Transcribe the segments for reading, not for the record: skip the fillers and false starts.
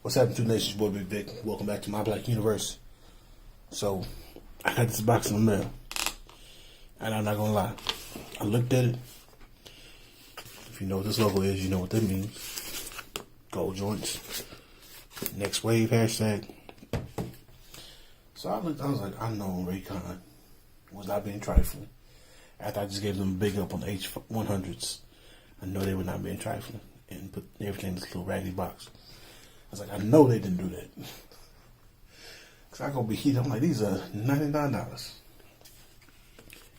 What's happening to the nation? Boy Big Vic. Welcome back to My Black Universe. So, I got this box in the mail. And I'm not gonna lie. I looked at it. If you know what this logo is, you know what that means. Gold joints. Next wave hashtag. So I looked, I was like, I know Raycon was not being trifling. After I just gave them a big up on the H100s, I know they were not being trifling and put everything in this little raggedy box. I was like, I know they didn't do that. Because I go be heated. I'm like, these are $99.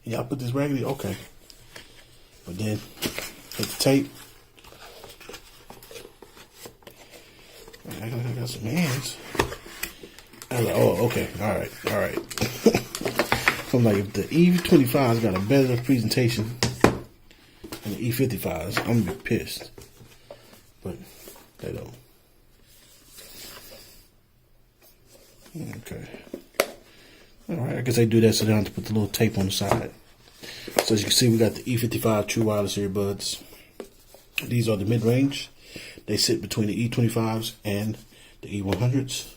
And y'all put this raggedy? Okay. But then, hit the tape. I got some hands. I was like, oh, okay. All right. So I'm like, if the E55's got a better presentation than the E55's, I'm going to be pissed. But they don't. Okay. Alright, I guess they do that so they don't have to put the little tape on the side. So as you can see, we got the E55 True Wireless earbuds. These are the mid-range. They sit between the E25s and the E100s.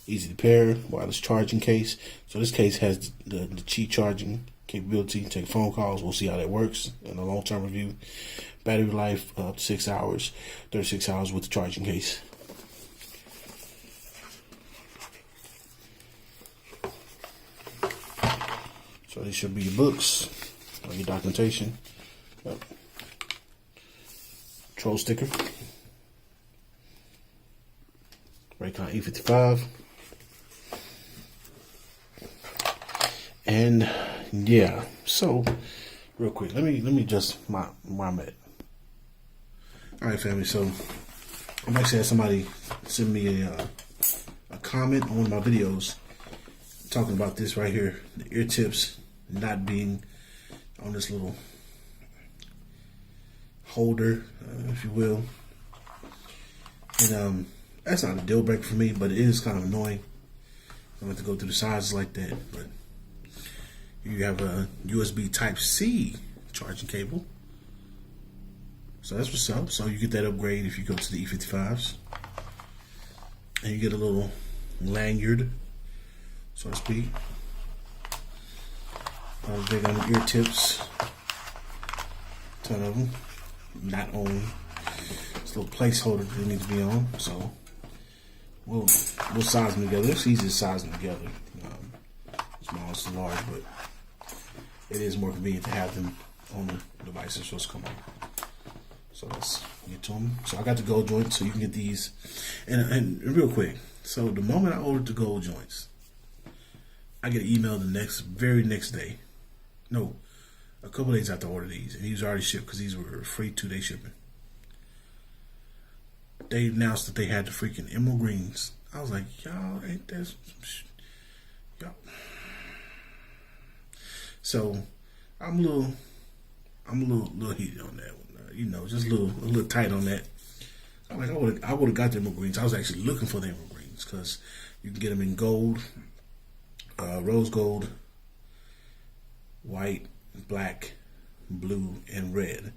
Easy to pair, wireless charging case. So this case has the Qi charging capability. Take phone calls. We'll see how that works in a long-term review. Battery life up to 6 hours. 36 hours with the charging case. So these should be your books or your documentation. Yep. Troll sticker. Raycon E55. And yeah, so real quick, let me just where I'm at. Alright, family, so I'm actually had somebody send me a comment on one of my videos talking about this right here, the ear tips not being on this little holder, if you will. And that's not a deal breaker for me, but it is kind of annoying. I don't have to go through the sizes like that. But you have a USB Type-C charging cable, so that's what's up. So you get that upgrade if you go to the E55s, and you get a little lanyard, so to speak. I was big on the ear tips. Ton of them. Not on this little placeholder that they need to be on. So we'll size them together. It's easy to size them together. Small to large, but it is more convenient to have them on the devices supposed to come on. So let's get to them. So I got the gold joints, so you can get these. And real quick, so the moment I ordered the gold joints, I get an email the very next day. No, a couple days after I ordered these, and these already shipped because these were free 2-day shipping. They announced that they had the freaking emerald greens. I was like, y'all ain't that some y'all. So I'm a little heated on that one. Just a little tight on that. I'm like, I would have got the emerald greens. I was actually looking for the emerald greens because you can get them in gold, rose gold, white, black, blue, and red.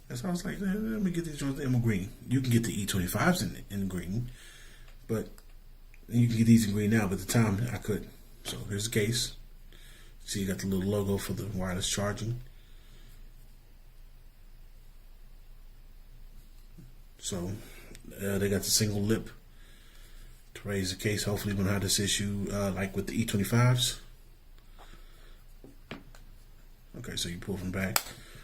And so I was like, let me get these joints in emerald green. You can get the E25s in green, but you can get these in green now, but at the time I couldn't. So here's the case. See, you got the little logo for the wireless charging. So they got the single lip to raise the case. Hopefully we won't have this issue like with the E25s. Okay, so you pull from the back.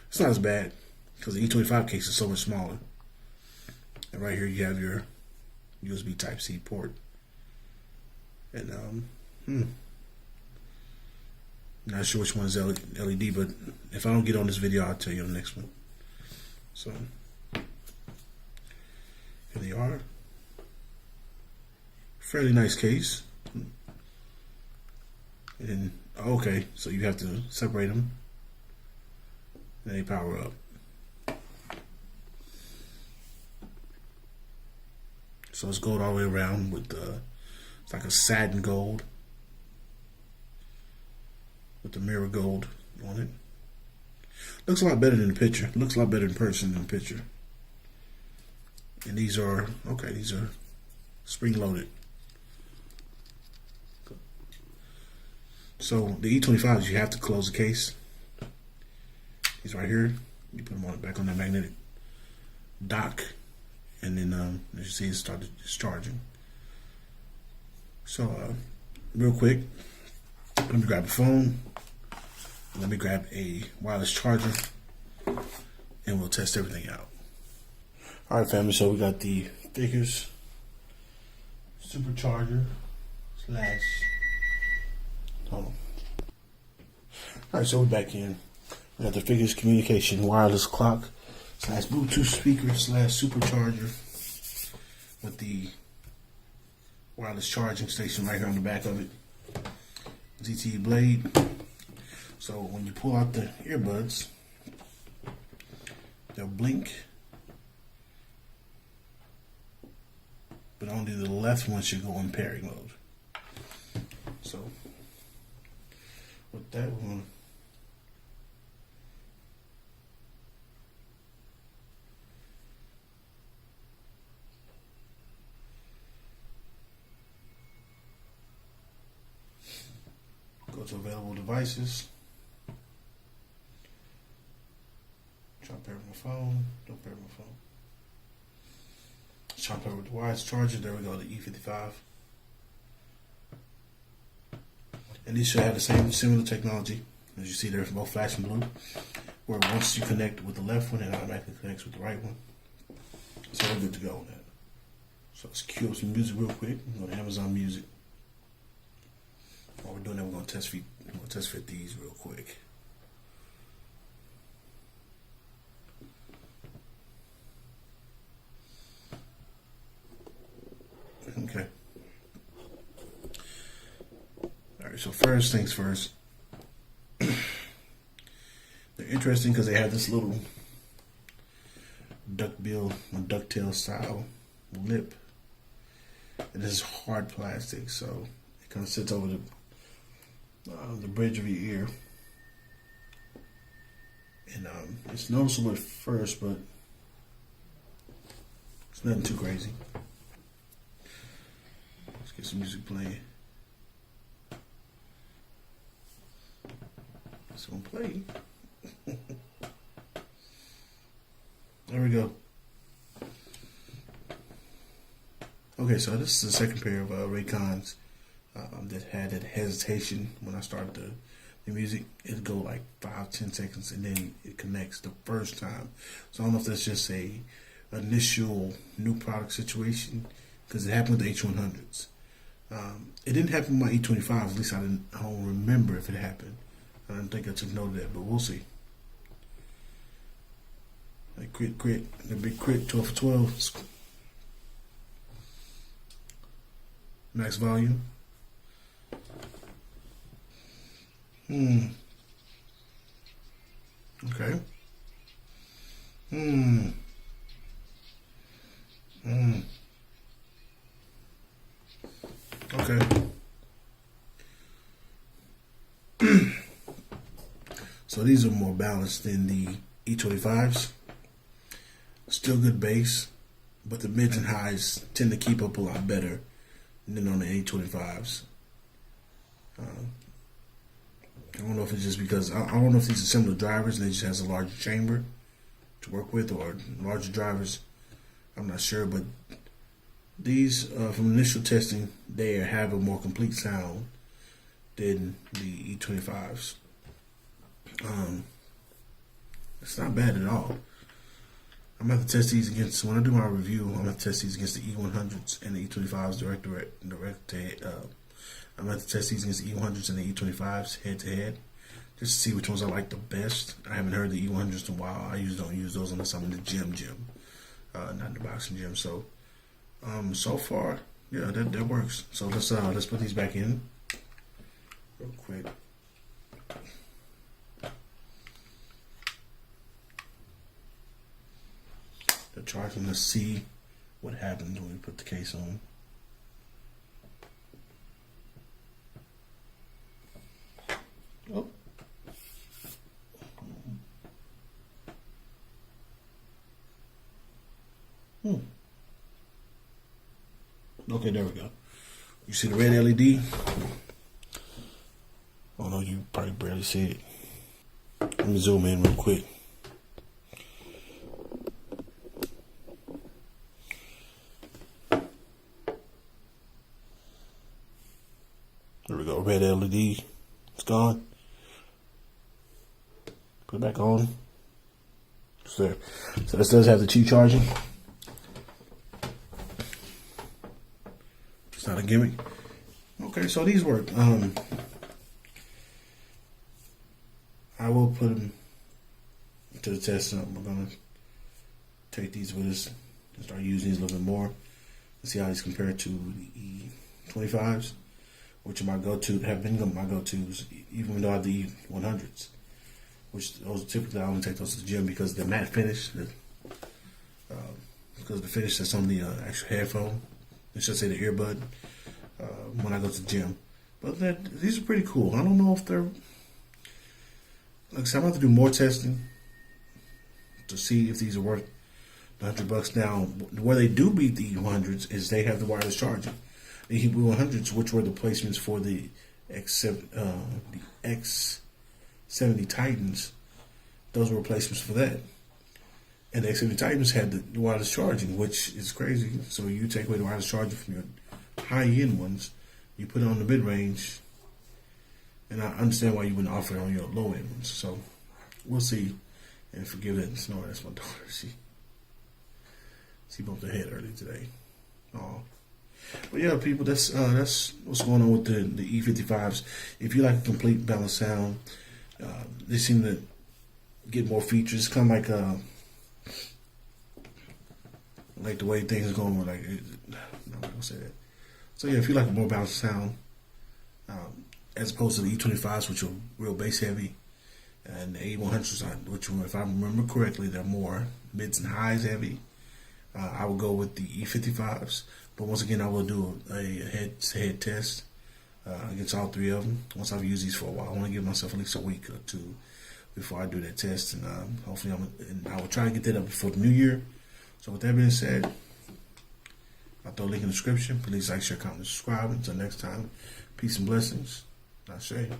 It's not as bad because the E25 case is so much smaller. And right here you have your USB Type-C port. And not sure which one is LED, but if I don't get on this video, I'll tell you on the next one. So here they are. Fairly nice case. And then, okay, so you have to separate them. And they power up. So it's gold all the way around with it's like a satin gold with the mirror gold on it. Looks a lot better than the picture. Looks a lot better in person than the picture. And these are, okay, these are spring loaded. So the E25s, you have to close the case. He's right here. You put them back on that magnetic dock, and then as you see, it started discharging. So real quick, let me grab a phone. Let me grab a wireless charger, and we'll test everything out. All right, family. So we got the Figures supercharger slash. Hold on. All right, so we're back in. We got the Figures communication wireless clock slash Bluetooth speaker slash supercharger with the wireless charging station right here on the back of it. ZTE blade. So when you pull out the earbuds, they'll blink, but only the left one should go in pairing mode. So with that, we're going to go to available devices. Try to pair with my phone. Don't pair with my phone. Try to pair with the wireless charger. There we go, the E55. And these should have the same similar technology. As you see, they're both flashing blue. Where once you connect with the left one, it automatically connects with the right one. So we're good to go on that. So let's cue up some music real quick. Go to Amazon Music. While we're doing that, we're gonna test fit these real quick. Okay. All right. So first things first. They're interesting because they have this little ducktail style lip. And this is hard plastic, so it kind of sits over the bridge of your ear. And it's noticeable at first, but it's nothing too crazy. Let's get some music playing. It's gonna play. There we go. Okay, so this is the second pair of Raycons that had that hesitation when I started the music. It'd go like 5-10 seconds and then it connects the first time. So I don't know if that's just a initial new product situation, because it happened with the H100s. It didn't happen with my E25s. At least I don't remember if it happened. I don't think I took note of that, but we'll see. Like crit, the big crit, 12 for 12. Max volume. Okay. Okay. So these are more balanced than the E25s. Still good bass, but the mids and highs tend to keep up a lot better than on the E25s. I don't know if it's just because I don't know if these are similar drivers and it just has a larger chamber to work with, or larger drivers. I'm not sure, but these from initial testing, they have a more complete sound than the E25s. It's not bad at all. I'm going to test these against, when I do my review, I'm going to test these against the E100s and the E25s direct to head. I'm going to test these against the E100s and the E25s head to head, just to see which ones I like the best. I haven't heard the E100s in a while. I usually don't use those unless I'm in the gym, not in the boxing gym. So, so far, yeah, that works. So let's put these back in real quick. The charging. Let's see what happens when we put the case on. Oh. Okay, there we go. You see the red LED? Oh no, you probably barely see it. Let me zoom in real quick. There we go, red LED. It's gone. Put it back on. It's there. So this does have the Qi charging. It's not a gimmick. Okay, so these work. I will put them to the test. We're gonna take these with us and start using these a little bit more and see how these compare to the E25s, which are my go-to, have been my go-tos, even though I have the E100s, which those typically I only take those to the gym because the matte finish, because the finish that's on the actual headphone, I should say the earbud, when I go to the gym. But these are pretty cool. I don't know if they're, like I said, I'm going to have to do more testing to see if these are worth the $100. Now, where they do beat the E100s is they have the wireless charging. The E100s, which were the placements for the X70 Titans, those were replacements for that. And the X70 Titans had the wireless charging, which is crazy. So you take away the wireless charging from your high-end ones, you put it on the mid-range, and I understand why you wouldn't offer it on your low-end ones. So we'll see. And forgive that snore, that's my daughter. She bumped her head early today. Oh. But yeah, people, that's what's going on with the E55s. If you like a complete balanced sound, they seem to get more features. It's kind of like the way things are going. No, I'm not gonna say that. So yeah, if you like a more balanced sound, as opposed to the E25s, which are real bass heavy, and the A100s, which, if I remember correctly, they're more mids and highs heavy. I will go with the E55s, but once again, I will do a head-to-head test against all three of them. Once I've used these for a while, I want to give myself at least a week or two before I do that test, and hopefully, I will try to get that up before the new year. So with that being said, I'll throw a link in the description. Please like, share, comment, and subscribe. Until next time, peace and blessings. Ashe.